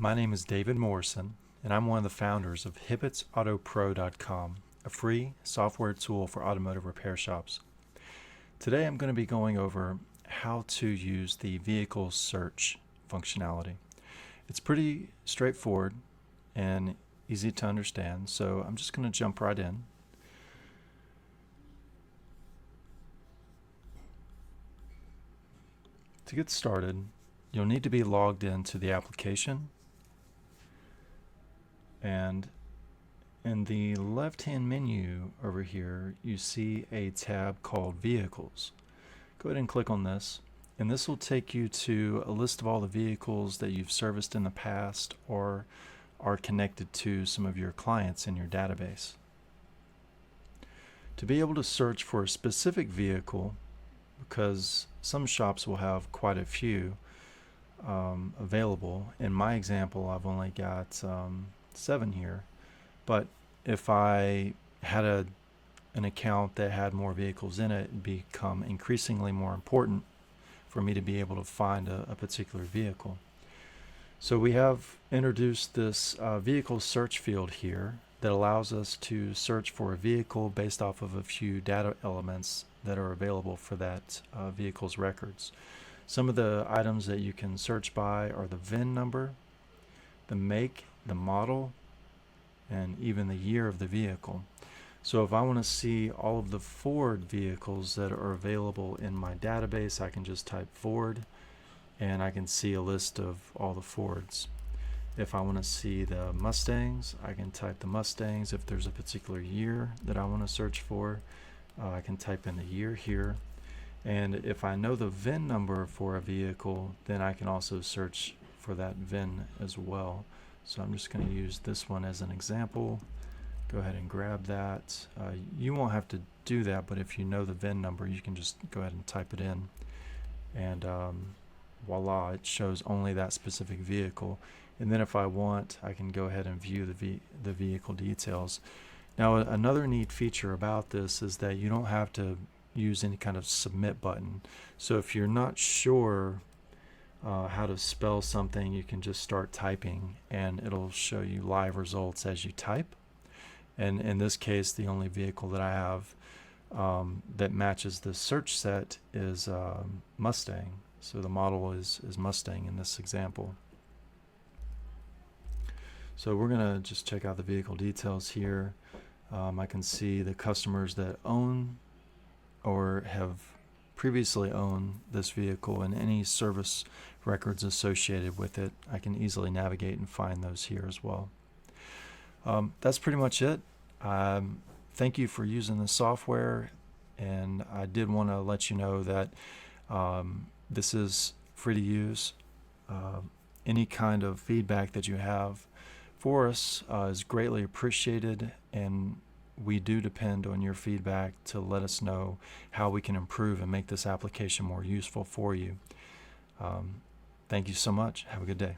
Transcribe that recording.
My name is David Morrison, and I'm one of the founders of hibbittsautopro.com, a free software tool for automotive repair shops. Today I'm going to be going over how to use the vehicle search functionality. It's pretty straightforward and easy to understand, so I'm just going to jump right in. To get started, you'll need to be logged into the application, and in the left-hand menu over here you see a tab called Vehicles. Go ahead and click on this, and this will take you to a list of all the vehicles that you've serviced in the past or are connected to some of your clients in your database. To be able to search for a specific vehicle, because some shops will have quite a few available. In my example, I've only got 7 here, but if I had an account that had more vehicles in it, it'd become increasingly more important for me to be able to find a particular vehicle. So we have introduced this vehicle search field here that allows us to search for a vehicle based off of a few data elements that are available for that vehicle's records. Some of the items that you can search by are the VIN number, the make, the model, and even the year of the vehicle. So if I want to see all of the Ford vehicles that are available in my database, I can just type Ford and I can see a list of all the Fords. If I want to see the Mustangs, I can type the Mustangs. If there's a particular year that I want to search for, I can type in the year here. And if I know the VIN number for a vehicle, then I can also search for that VIN as well. So I'm just going to use this one as an example. Go ahead and grab that. You won't have to do that, but if you know the VIN number, you can just go ahead and type it in. And voila, it shows only that specific vehicle. And then if I want, I can go ahead and view the vehicle details. Now, another neat feature about this is that you don't have to use any kind of submit button. So if you're not sure how to spell something, you can just start typing and it'll show you live results as you type. And in this case, the only vehicle that I have that matches the search set is Mustang. So the model is Mustang in this example. So we're going to just check out the vehicle details here. I can see the customers that own or have previously owned this vehicle and any service records associated with it. I can easily navigate and find those here as well. That's pretty much it. Thank you for using the software, and I did want to let you know that this is free to use. Any kind of feedback that you have for us is greatly appreciated, and we do depend on your feedback to let us know how we can improve and make this application more useful for you. Thank you so much. Have a good day.